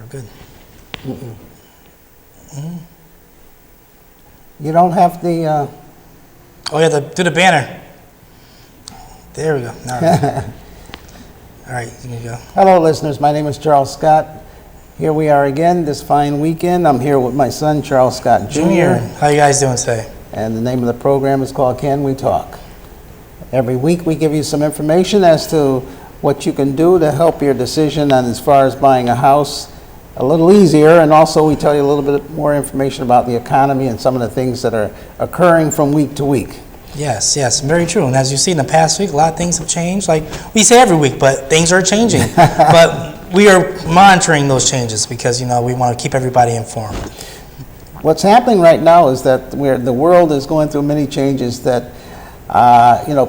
good. You don't have the... Oh yeah, do the banner. There we go. All right, you can go. Hello, listeners. My name is Charles Scott. Here we are again this fine weekend. I'm here with my son, Charles Scott Jr. How you guys doing today? And the name of the program is called Can We Talk? Every week we give you some information as to what you can do to help your decision on as far as buying a house a little easier, and also we tell you a little bit more information about the economy and some of the things that are occurring from week to week. Yes, very true. And as you see in the past week, a lot of things have changed. Like we say every week, but things are changing. But we are monitoring those changes because, we want to keep everybody informed. What's happening right now is that the world is going through many changes that,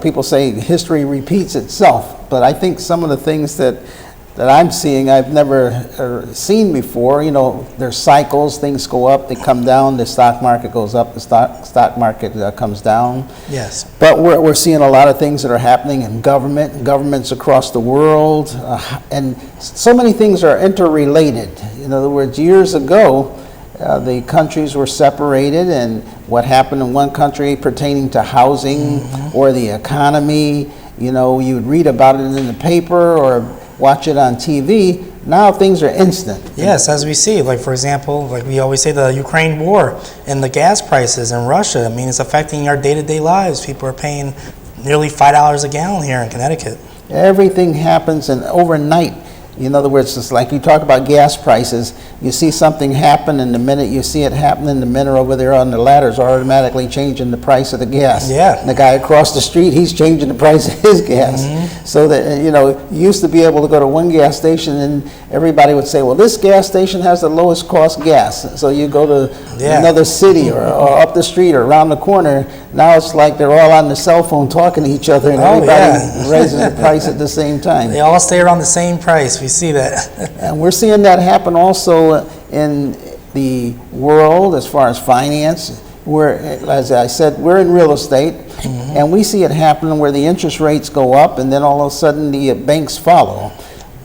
people say history repeats itself. But I think some of the things that I'm seeing, I've never seen before. There's cycles, things go up, they come down, the stock market goes up, the stock market comes down. Yes. But we're seeing a lot of things that are happening in governments across the world, and so many things are interrelated. In other words, years ago, the countries were separated, and what happened in one country pertaining to housing or the economy, you'd read about it in the paper or watch it on TV. Now things are instant. Yes, as we see, like for example, like we always say, the Ukraine war and the gas prices in Russia. I mean, it's affecting our day-to-day lives. People are paying nearly $5 a gallon here in Connecticut. Everything happens and overnight. In other words, it's like you talk about gas prices. You see something happen, and the minute you see it happening, the men over there on the ladders are automatically changing the price of the gas. Yeah. And the guy across the street, he's changing the price of his gas. So that, you used to be able to go to one gas station and everybody would say, well, this gas station has the lowest cost gas. So you go to another city or up the street or around the corner. Now it's like they're all on the cell phone talking to each other, and everybody raising the price at the same time. They all stay around the same price. We see that. And we're seeing that happen also in the world as far as finance. As I said, we're in real estate, and we see it happening where the interest rates go up, and then all of a sudden the banks follow.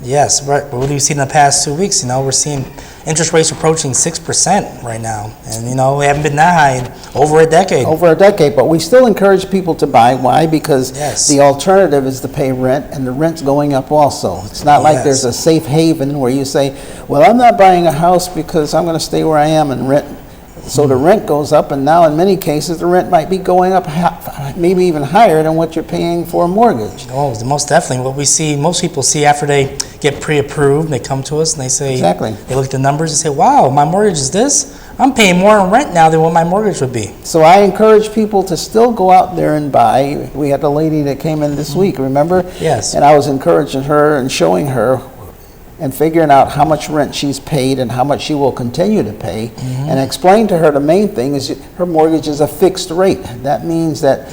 Yes, right. What do you see in the past 2 weeks? We're seeing interest rates approaching 6% right now. And, we haven't been that high in over a decade. But we still encourage people to buy. Why? Because the alternative is to pay rent, and the rent's going up also. It's not like there's a safe haven where you say, well, I'm not buying a house because I'm going to stay where I am and rent. So the rent goes up, and now in many cases the rent might be going up maybe even higher than what you're paying for a mortgage. Oh, most definitely. What we see, most people see after they get pre-approved, they come to us and they say, they look at the numbers and say, wow, my mortgage is this? I'm paying more in rent now than what my mortgage would be. So I encourage people to still go out there and buy. We had a lady that came in this week, remember? Yes. And I was encouraging her and showing her and figuring out how much rent she's paid and how much she will continue to pay, and explain to her the main thing is her mortgage is a fixed rate. That means that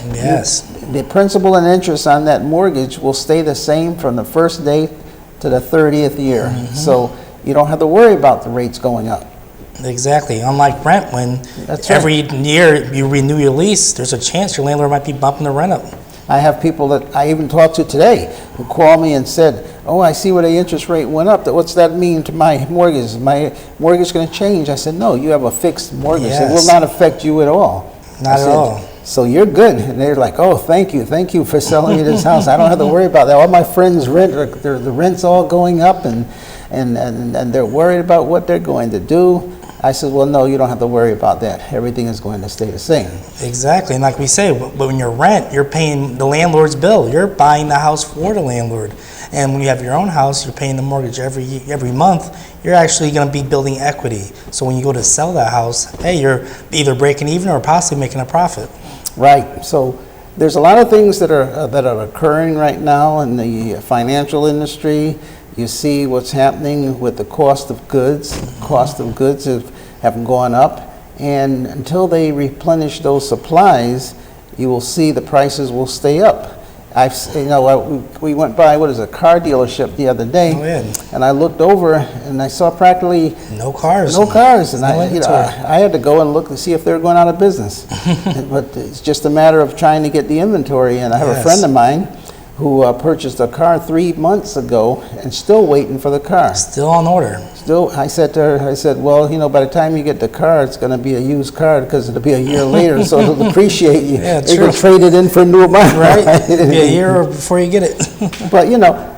the principal and interest on that mortgage will stay the same from the first day to the 30th year. So you don't have to worry about the rates going up. Exactly. Unlike rent, when every year you renew your lease, there's a chance your landlord might be bumping the rent up. I have people that I even talked to today who called me and said, oh, I see where the interest rate went up. What's that mean to my mortgage? Is my mortgage going to change? I said, no, you have a fixed mortgage. It will not affect you at all. Not at all. So you're good. And they're like, oh, thank you for selling me this house. I don't have to worry about that. All my friends' the rent's all going up, and they're worried about what they're going to do. I said, well, no, you don't have to worry about that. Everything is going to stay the same. Exactly. And like we say, when you're rent, you're paying the landlord's bill. You're buying the house for the landlord. And when you have your own house, you're paying the mortgage every month. You're actually going to be building equity. So when you go to sell that house, hey, you're either breaking even or possibly making a profit. Right. So there's a lot of things that are occurring right now in the financial industry. You see what's happening with the cost of goods. Cost of goods have gone up, and until they replenish those supplies, you will see the prices will stay up. We went by a car dealership the other day, and I looked over and I saw practically no cars, and I had to go and look to see if they were going out of business. But it's just a matter of trying to get the inventory. And I have a friend of mine who purchased a car 3 months ago and still waiting for the car. Still on order. Still, I said to her, I said, well, you know, by the time you get the car, it's going to be a used car because it'll be a year later, so it'll depreciate you. Yeah, You true. can trade it in for a new bike. Right? Be a year before you get it. But, you know,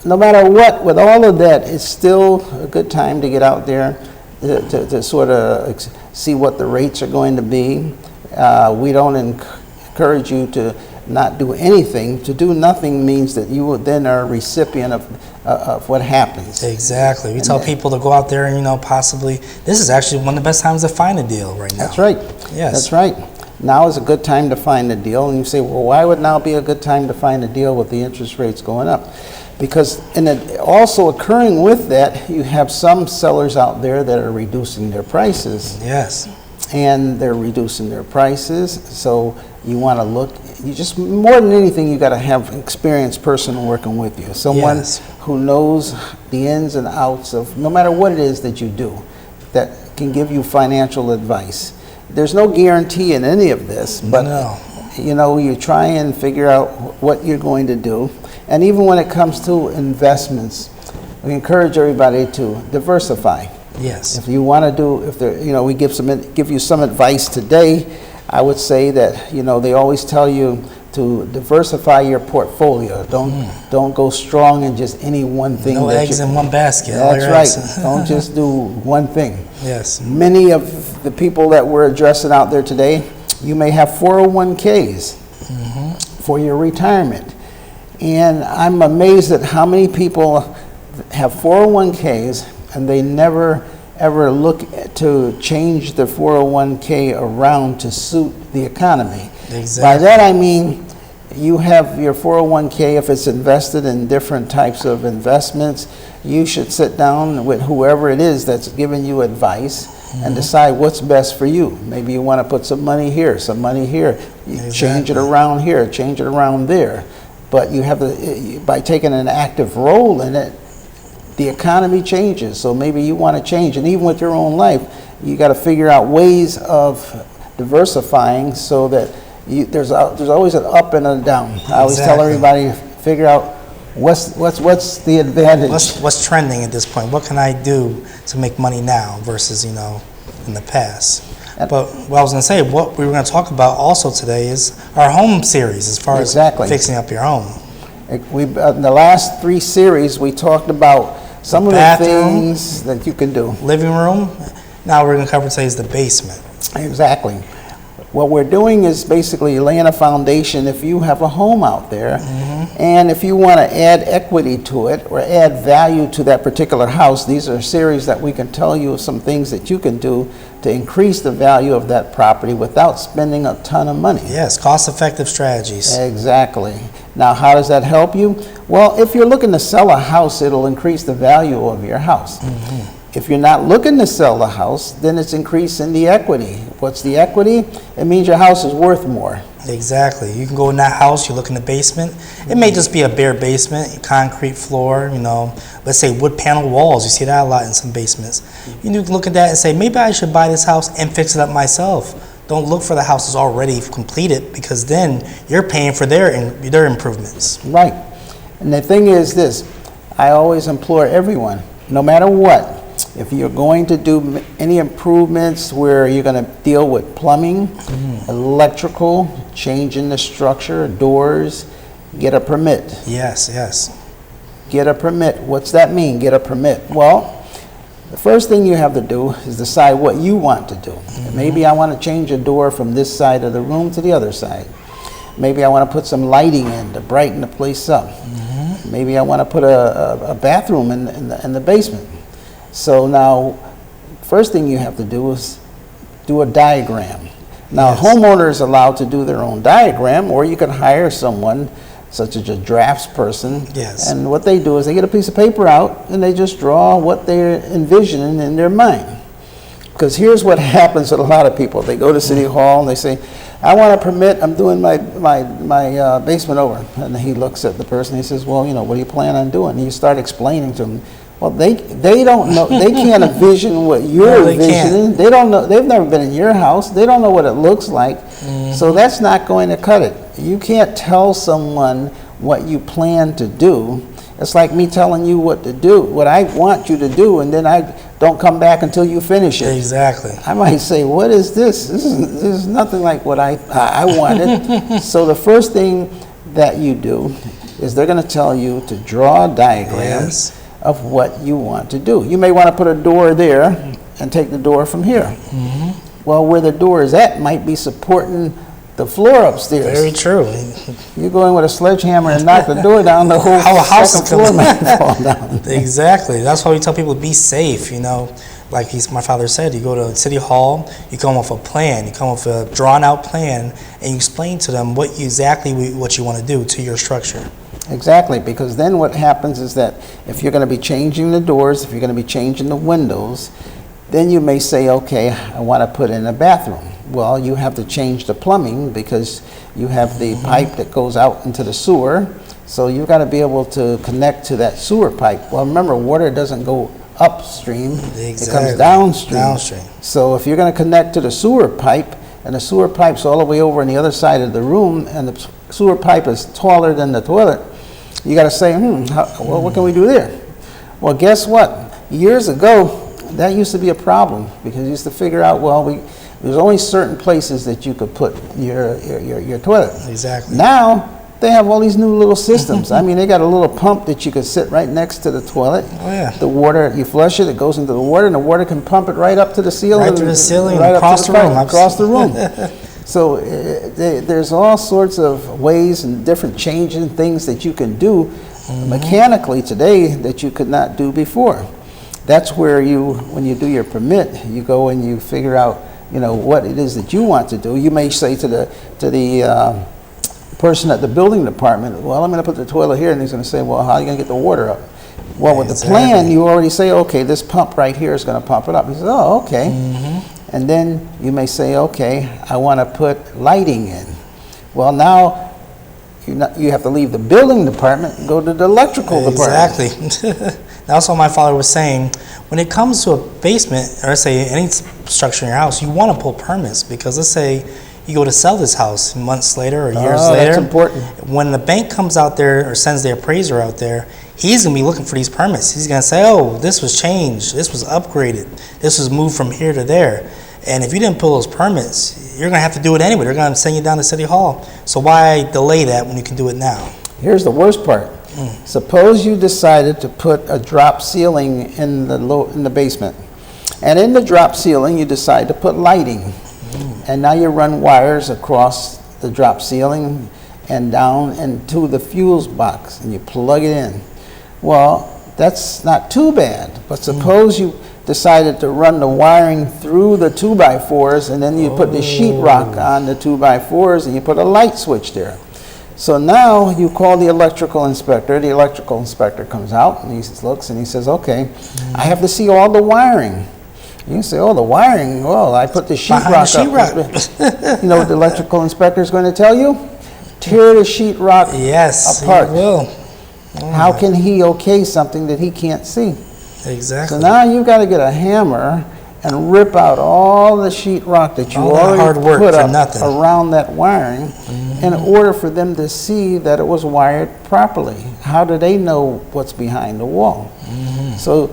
no matter what, with all of that, it's still a good time to get out there to sort of see what the rates are going to be. We don't encourage you to not do anything. To do nothing means that you then are a recipient of what happens. Exactly. We tell people to go out there and, you know, possibly, this is actually one of the best times to find a deal right now. That's right. Yes. That's right. Now is a good time to find a deal. And you say, well, why would now be a good time to find a deal with the interest rates going up? Because also occurring with that, you have some sellers out there that are reducing their prices. Yes. And they're reducing their prices. So you want to look, you just, more than anything, you got to have an experienced person working with you. Someone Yes. who knows the ins and outs of no matter what it is that you do, that can give you financial advice. There's no guarantee in any of this, but No. you know, you try and figure out what you're going to do. And even when it comes to investments, we encourage everybody to diversify. Yes. If you want to do, if there, you know, we give you some advice today. I would say that, you know, they always tell you to diversify your portfolio. Don't go strong in just any one thing. No eggs in one basket. All That's your right. eggs. Don't just do one thing. Yes. Many of the people that we're addressing out there today, you may have 401ks for your retirement. And I'm amazed at how many people have 401ks and they never ever look to change the 401k around to suit the economy. Exactly. By that I mean you have your 401k, if it's invested in different types of investments, you should sit down with whoever it is that's giving you advice and decide what's best for you. Maybe you want to put some money here, some money here. You change it around here, change it around there. But you have by taking an active role in it, the economy changes. So maybe you want to change. And even with your own life, you got to figure out ways of diversifying so that there's always an up and a down. I always tell everybody, figure out what's the advantage. What's trending at this point? What can I do to make money now versus, you know, in the past? But what I was going to say, what we were going to talk about also today is our home series as far as fixing up your home. In the last 3 series, we talked about some of the things that you can do. Living room. Now we're going to cover today's the basement. Exactly. What we're doing is basically laying a foundation if you have a home out there, and if you want to add equity to it or add value to that particular house. These are a series that we can tell you some things that you can do to increase the value of that property without spending a ton of money. Yes, cost-effective strategies. Exactly. Now, how does that help you? Well, if you're looking to sell a house, it'll increase the value of your house. If you're not looking to sell the house, then it's increasing the equity. What's the equity? It means your house is worth more. Exactly. You can go in that house, you look in the basement. It may just be a bare basement, concrete floor, you know, let's say wood panel walls. You see that a lot in some basements. You can look at that and say, maybe I should buy this house and fix it up myself. Don't look for the house that's already completed, because then you're paying for their improvements. Right. And the thing is this, I always implore everyone, no matter what, if you're going to do any improvements where you're going to deal with plumbing, electrical, changing the structure, doors, get a permit. Yes, yes. Get a permit. What's that mean, get a permit? Well, the first thing you have to do is decide what you want to do. Maybe I want to change a door from this side of the room to the other side. Maybe I want to put some lighting in to brighten the place up. Maybe I want to put a bathroom in the basement. So now, first thing you have to do is do a diagram. Now, homeowner is allowed to do their own diagram, or you can hire someone, such as a draftsperson. Yes. And what they do is they get a piece of paper out and they just draw what they're envisioning in their mind. Because here's what happens with a lot of people. They go to City Hall and they say, I want a permit, I'm doing my basement over. And he looks at the person, he says, well, you know, what do you plan on doing? And you start explaining to them. Well, they don't know, they can't envision what you're envisioning. They don't know, they've never been in your house. They don't know what it looks like. So that's not going to cut it. You can't tell someone what you plan to do. It's like me telling you what to do, what I want you to do, and then I don't come back until you finish it. Exactly. I might say, what is this? This is nothing like what I wanted. So the first thing that you do is they're going to tell you to draw diagrams of what you want to do. You may want to put a door there and take the door from here. Well, where the door is at might be supporting the floor upstairs. Very true. You go in with a sledgehammer and knock the door down, the whole house second floor might fall down. Exactly. That's why we tell people to be safe, you know. Like my father said, you go to City Hall, you come up with a plan, you come up with a drawn-out plan, and you explain to them what you want to do to your structure. Exactly, because then what happens is that if you're going to be changing the doors, if you're going to be changing the windows, then you may say, okay, I want to put in a bathroom. Well, you have to change the plumbing because you have the pipe that goes out into the sewer. So you've got to be able to connect to that sewer pipe. Well, remember, water doesn't go upstream, it comes downstream. So if you're going to connect to the sewer pipe, and the sewer pipe's all the way over on the other side of the room, and the sewer pipe is taller than the toilet, you got to say, well, what can we do there? Well, guess what? Years ago, that used to be a problem because you used to figure out, well, there's only certain places that you could put your toilet. Exactly. Now, they have all these new little systems. I mean, they got a little pump that you could sit right next to the toilet. Oh, yeah. The water, you flush it, it goes into the water, and the water can pump it right up to the ceiling. Right through the ceiling, right across the room. Across the room. So there's all sorts of ways and different changing things that you can do mechanically today that you could not do before. That's where when you do your permit, you go and you figure out, what it is that you want to do. You may say to the person at the building department, well, I'm going to put the toilet here, and he's going to say, well, how are you going to get the water up? Well, with the plan, you already say, okay, this pump right here is going to pump it up. He says, oh, okay. And then you may say, okay, I want to put lighting in. Well, now you have to leave the building department and go to the electrical department. Exactly. That's what my father was saying. When it comes to a basement, or let's say any structure in your house, you want to pull permits because let's say you go to sell this house months later or years later. That's important. When the bank comes out there or sends the appraiser out there, he's going to be looking for these permits. He's going to say, oh, this was changed, this was upgraded, this was moved from here to there. And if you didn't pull those permits, you're going to have to do it anyway. They're going to send you down to City Hall. So why delay that when you can do it now? Here's the worst part. Suppose you decided to put a drop ceiling in the basement. And in the drop ceiling, you decide to put lighting. And now you run wires across the drop ceiling and down into the fuse box, and you plug it in. Well, that's not too bad. But suppose you decided to run the wiring through the 2x4s, and then you put the sheetrock on the 2x4s, and you put a light switch there. So now you call the electrical inspector. The electrical inspector comes out, and he looks, and he says, okay, I have to see all the wiring. You say, oh, the wiring, well, I put the sheetrock up. You know what the electrical inspector is going to tell you? Tear the sheetrock apart. He will. How can he okay something that he can't see? Exactly. So now you've got to get a hammer and rip out all the sheetrock that you already put up around that wiring in order for them to see that it was wired properly. How do they know what's behind the wall? So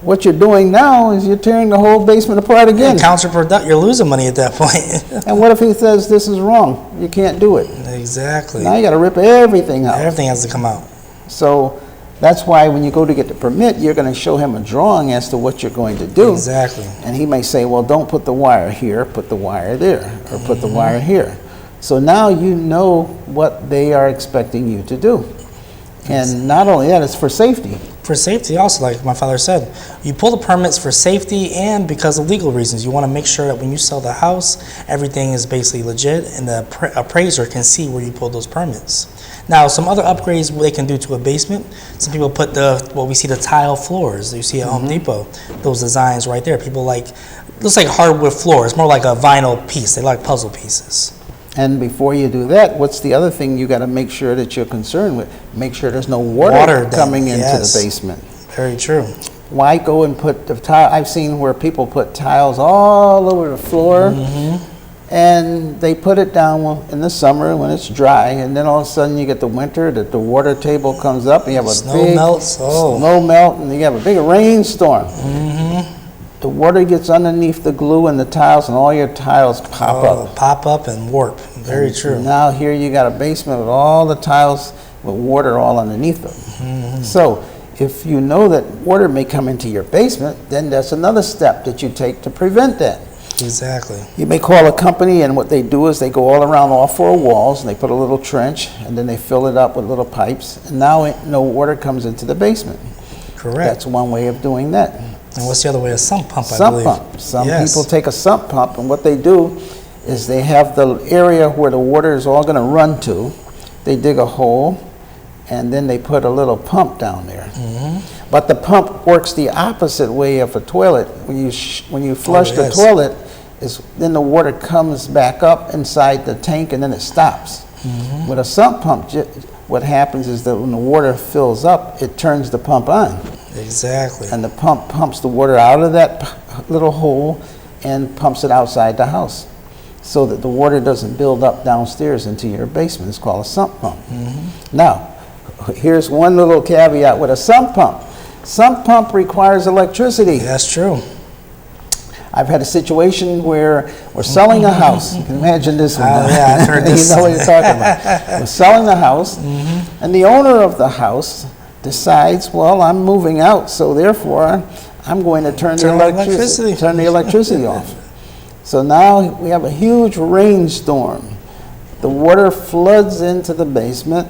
what you're doing now is you're tearing the whole basement apart again. Counterproductive. You're losing money at that point. And what if he says this is wrong? You can't do it. Exactly. Now you got to rip everything out. Everything has to come out. So that's why when you go to get the permit, you're going to show him a drawing as to what you're going to do. Exactly. And he may say, well, don't put the wire here, put the wire there, or put the wire here. So now you know what they are expecting you to do. And not only that, it's for safety. For safety also, like my father said, you pull the permits for safety and because of legal reasons. You want to make sure that when you sell the house, everything is basically legit and the appraiser can see where you pulled those permits. Now, some other upgrades they can do to a basement, some people put we see the tile floors that you see at Home Depot, those designs right there. People looks like hardwood floor. It's more like a vinyl piece. They like puzzle pieces. And before you do that, what's the other thing you got to make sure that you're concerned with? Make sure there's no water coming into the basement. Very true. Why go and put the tile? I've seen where people put tiles all over the floor. and they put it down in the summer when it's dry, and then all of a sudden you get the winter that the water table comes up, and you have a big snow melt, and you have a big rainstorm. The water gets underneath the glue and the tiles, and all your tiles pop up and warp. Very true. Now here you got a basement with all the tiles with water all underneath them. So if you know that water may come into your basement, then that's another step that you take to prevent that. Exactly. You may call a company, and what they do is they go all around all 4 walls, and they put a little trench, and then they fill it up with little pipes, and now no water comes into the basement. Correct. That's one way of doing that. And what's the other way? A sump pump, I Sump believe. pump. Some people take a sump pump, and what they do is they have the area where the water is all going to run to. They dig a hole, and then they put a little pump down there. But the pump works the opposite way of a toilet. When you flush the toilet, then the water comes back up inside the tank, and then it stops. With a sump pump, what happens is that when the water fills up, it turns the pump on. Exactly. And the pump pumps the water out of that little hole and pumps it outside the house, so that the water doesn't build up downstairs into your basement. It's called a sump pump. Now, here's one little caveat with a sump pump. Sump pump requires electricity. That's true. I've had a situation where we're selling a house. You can imagine this one. Yeah, I've heard this. You know what you're talking about. We're selling a house, and the owner of the house decides, well, I'm moving out, so therefore I'm going to turn the electricity off. So now we have a huge rainstorm. The water floods into the basement,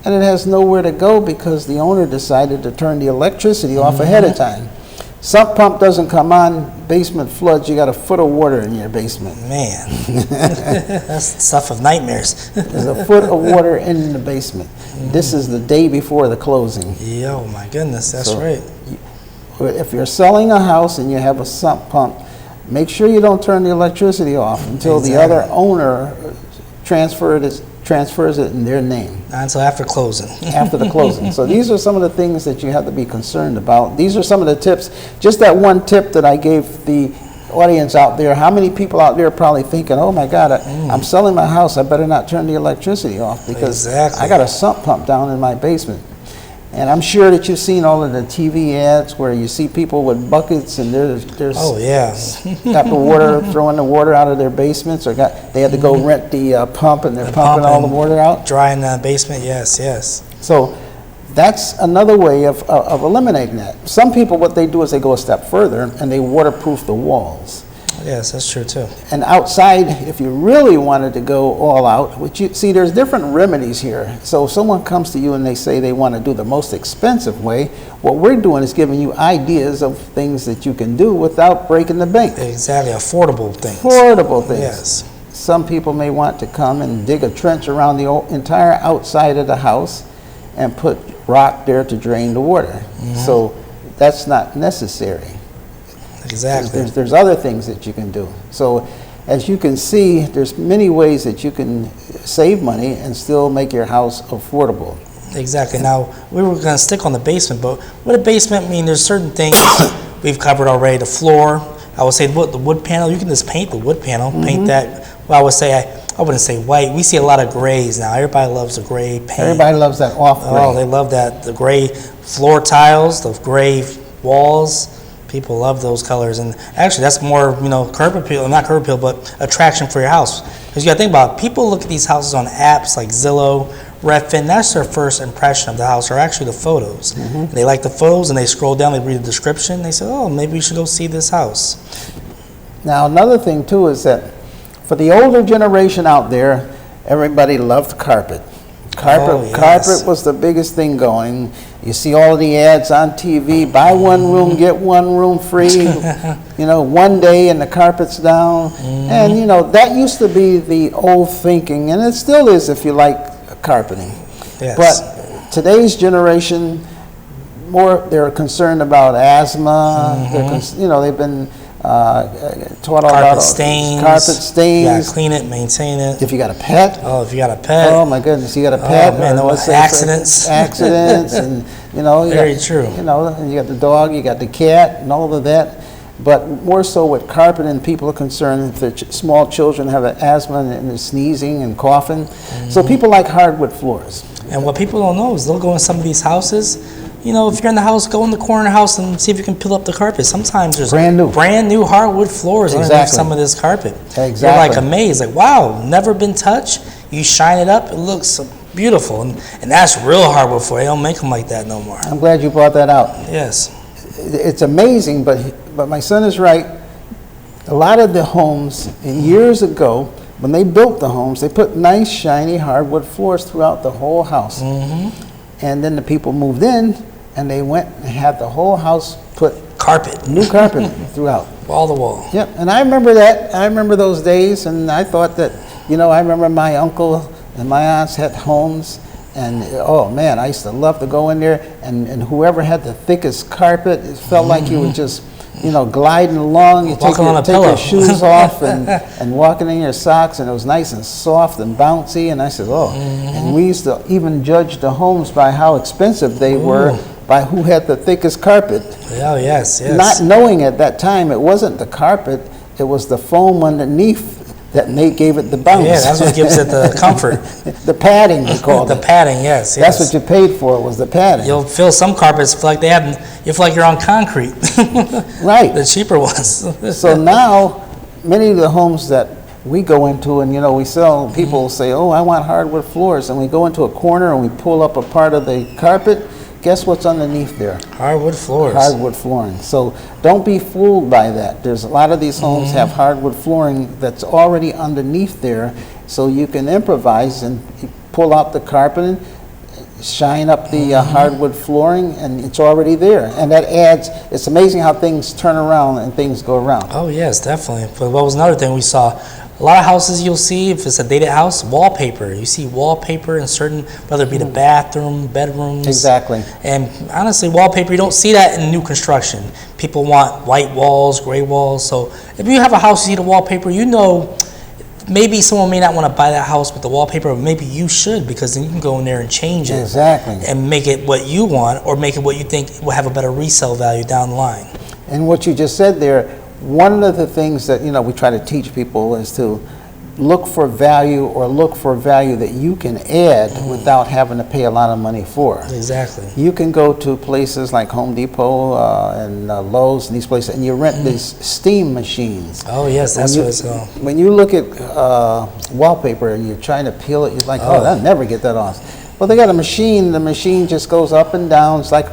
and it has nowhere to go because the owner decided to turn the electricity off ahead of time. Sump pump doesn't come on, basement floods, you got a foot of water in your basement. Man, that's stuff of nightmares. There's a foot of water in the basement. This is the day before the closing. Yo, my goodness, that's right. If you're selling a house and you have a sump pump, make sure you don't turn the electricity off until the other owner transfers it in their name. Not until after closing. After the closing. So these are some of the things that you have to be concerned about. These are some of the tips. Just that one tip that I gave the audience out there. How many people out there are probably thinking, oh my God, I'm selling my house, I better not turn the electricity off because I got a sump pump down in my basement. And I'm sure that you've seen all of the TV ads where you see people with buckets and there's oh yeah, got the water, throwing the water out of their basements, or they had to go rent the pump and they're pumping all the water out. Dry in the basement, yes. So that's another way of eliminating that. Some people, what they do is they go a step further and they waterproof the walls. Yes, that's true too. And outside, if you really wanted to go all out, which you see, there's different remedies here. So if someone comes to you and they say they want to do the most expensive way, what we're doing is giving you ideas of things that you can do without breaking the bank. Exactly, affordable things. Affordable things. Yes. Some people may want to come and dig a trench around the entire outside of the house and put rock there to drain the water. So that's not necessary. Exactly. There's other things that you can do. So as you can see, there's many ways that you can save money and still make your house affordable. Exactly. Now, we were going to stick on the basement, but what a basement mean, there's certain things we've covered already. The floor, I would say the wood panel, you can just paint the wood panel, paint that. Well, I would say, I wouldn't say white. We see a lot of grays now. Everybody loves the gray paint. Everybody loves that off gray. Oh, they love that. The gray floor tiles, the gray walls. People love those colors, and actually that's more, curb appeal, not curb appeal, but attraction for your house. Because you got to think about it, people look at these houses on apps like Zillow, Redfin, that's their first impression of the house, or actually the photos. And they like the photos, and they scroll down, they read the description, they say, oh, maybe we should go see this house. Now another thing too is that for the older generation out there, everybody loved carpet. Carpet was the biggest thing going. You see all of the ads on TV, buy one room, get one room free, one day and the carpet's down. And, that used to be the old thinking, and it still is if you like carpeting. Yes. But today's generation, they're concerned about asthma. They've been taught all about carpet stains. You gotta clean it, maintain it. If you got a pet. Oh, if you got a pet. Oh my goodness, you got a pet. Oh man, accidents. Accidents, and Very true. And you got the dog, you got the cat, and all of that. but more so with carpet, and people are concerned if their small children have asthma and they're sneezing and coughing. So people like hardwood floors. And what people don't know is they'll go in some of these houses. You know, if you're in the house, go in the corner of the house and see if you can peel up the carpet. Sometimes there's brand new hardwood floors underneath some of this carpet. Exactly. You're like amazed, like, wow, never been touched. You shine it up, it looks beautiful. And that's real hardwood floor. They don't make them like that no more. I'm glad you brought that out. Yes. It's amazing, but my son is right. A lot of the homes, years ago, when they built the homes, they put nice, shiny hardwood floors throughout the whole house. And then the people moved in, and they went and had the whole house put new carpet throughout. Wall to wall. Yep, and I remember that. I remember those days, and I thought that, you know, I remember my uncle and my aunts had homes, and oh man, I used to love to go in there, and whoever had the thickest carpet, it felt like you were just, you know, gliding along. You take your shoes off and walking in your socks, and it was nice and soft and bouncy. And I said, oh, and we used to even judge the homes by how expensive they were, by who had the thickest carpet. Oh, yes, yes. Not knowing at that time it wasn't the carpet, it was the foam underneath that gave it the bounce. Yeah, that's what gives it the comfort. The padding, they called it. The padding, yes, That's what you paid for, was the padding. You'll feel some carpets feel like you feel like you're on concrete. Right. The cheaper ones. So now, many of the homes that we go into, and you know, we sell, people say, oh, I want hardwood floors, and we go into a corner and we pull up a part of the carpet. Guess what's underneath there? Hardwood floors. Hardwood flooring. So don't be fooled by that. There's a lot of these homes have hardwood flooring that's already underneath there, so you can improvise and pull out the carpet and shine up the hardwood flooring, and it's already there. And that adds, it's amazing how things turn around and things go around. Oh yes, definitely. But what was another thing we saw? A lot of houses you'll see, if it's a dated house, wallpaper. You see wallpaper in certain, whether it be the bathroom, bedrooms. Exactly. And honestly, wallpaper, you don't see that in new construction. People want white walls, gray walls. So if you have a house, you see the wallpaper, you know, maybe someone may not want to buy that house with the wallpaper, but maybe you should, because then you can go in there and change it. Exactly. And make it what you want, or make it what you think will have a better resale value down the line. And what you just said there, one of the things that, you know, we try to teach people is to look for value, or look for value that you can add without having to pay a lot of money for. Exactly. You can go to places like Home Depot and Lowe's and these places, and you rent these steam machines. Oh yes, that's what it's called. When you look at wallpaper and you're trying to peel it, you're like, oh, I'll never get that off. Well, they got a machine. The machine just goes up and down. It's like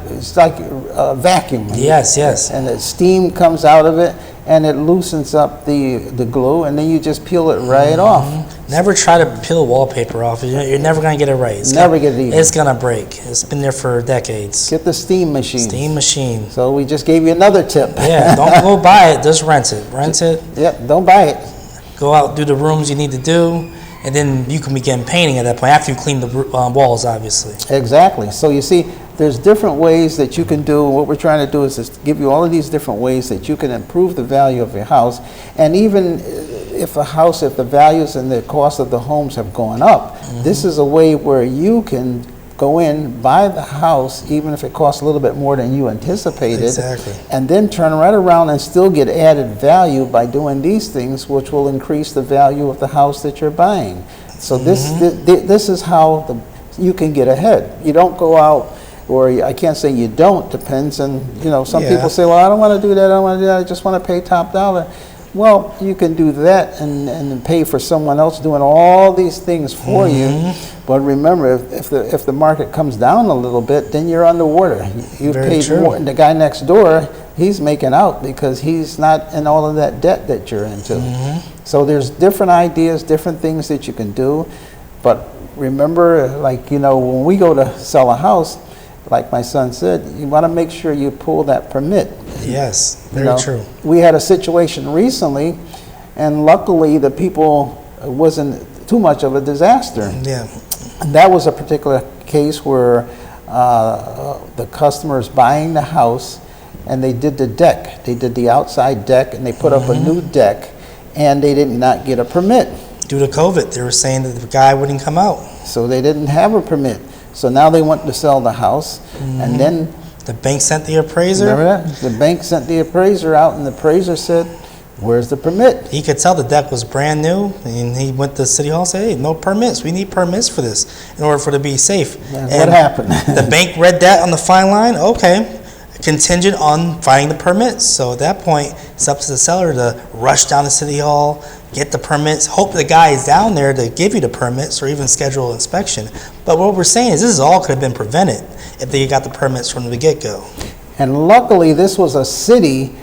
a vacuum. Yes, yes. And the steam comes out of it, and it loosens up the glue, and then you just peel it right off. Never try to peel wallpaper off. You're never going to get it right. Get it even. It's going to break. It's been there for decades. Get the steam machine. Steam machine. So we just gave you another tip. Yeah, don't go buy it. Just rent it. Rent it. Yep, don't buy it. Go out, do the rooms you need to do, and then you can begin painting at that point, after you clean the walls, obviously. Exactly. So you see, there's different ways that you can do. What we're trying to do is just give you all of these different ways that you can improve the value of your house. And even if the values and the cost of the homes have gone up, this is a way where you can go in, buy the house, even if it costs a little bit more than you anticipated, Exactly. and then turn right around and still get added value by doing these things, which will increase the value of the house that you're buying. So this is how you can get ahead. You don't go out, or I can't say you don't, depends on, you know, some people say, well, I don't want to do that, I don't want to do that, I just want to pay top dollar. Well, you can do that and pay for someone else doing all these things for you. But remember, if the market comes down a little bit, then you're underwater. You paid more. The guy next door, he's making out because he's not in all of that debt that you're into. So there's different ideas, different things that you can do. But remember, like, you know, when we go to sell a house, like my son said, you want to make sure you pull that permit. Yes, very true. We had a situation recently, and luckily the people, it wasn't too much of a disaster. Yeah. And that was a particular case where the customer is buying the house, and they did the deck. They did the outside deck, and they put up a new deck, and they did not get a permit. Due to COVID, they were saying that the guy wouldn't come out. So they didn't have a permit. So now they want to sell the house, and then The bank sent the appraiser. Remember that? The bank sent the appraiser out, and the appraiser said, where's the permit? He could tell the deck was brand new, and he went to City Hall and said, hey, no permits. We need permits for this in order for it to be safe. And what happened? The bank read that on the fine line. Okay, contingent on finding the permits. So at that point, it's up to the seller to rush down to City Hall, get the permits, hope the guy is down there to give you the permits or even schedule inspection. But what we're saying is this is all could have been prevented if they got the permits from the get-go. And luckily, this was a city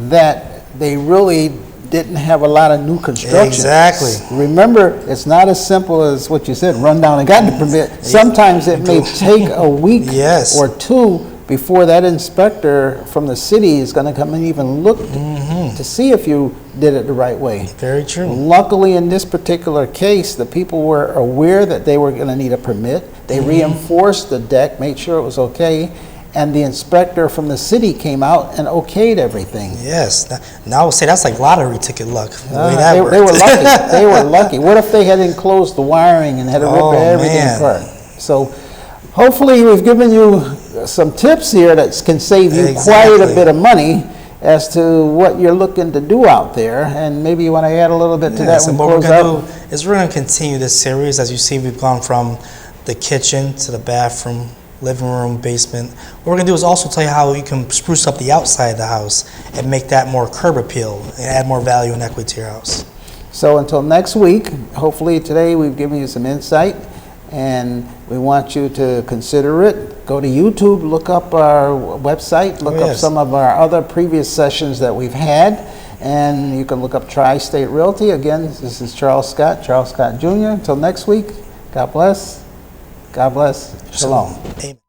that they really didn't have a lot of new construction. Exactly. Remember, it's not as simple as what you said, run down and got the permit. Sometimes it may take a week Yes. or two before that inspector from the city is going to come and even look to see if you did it the right way. Very true. Luckily, in this particular case, the people were aware that they were going to need a permit. They reinforced the deck, made sure it was okay, and the inspector from the city came out and okayed everything. Yes. Now I would say that's like lottery ticket luck. The way that They worked. were lucky. They were lucky. What if they had enclosed the wiring and had to rip everything man. apart? So hopefully we've given you some tips here that can save you quite a Exactly. bit of money as to what you're looking to do out there. And maybe you want to add a little bit to that So when what we we're close going out. to do is we're going to continue this series. As you see, we've gone from the kitchen to the bathroom, living room, basement. What we're going to do is also tell you how you can spruce up the outside of the house and make that more curb appeal and add more value and equity to your house. So until next week, hopefully today we've given you some insight, and we want you to consider it. Go to YouTube, look up our website, look up some of our other previous sessions that we've had, and you can look up Tri-State Realty. Again, this is Charles Scott Jr. Until next week, God bless. God bless. Shalom. Amen.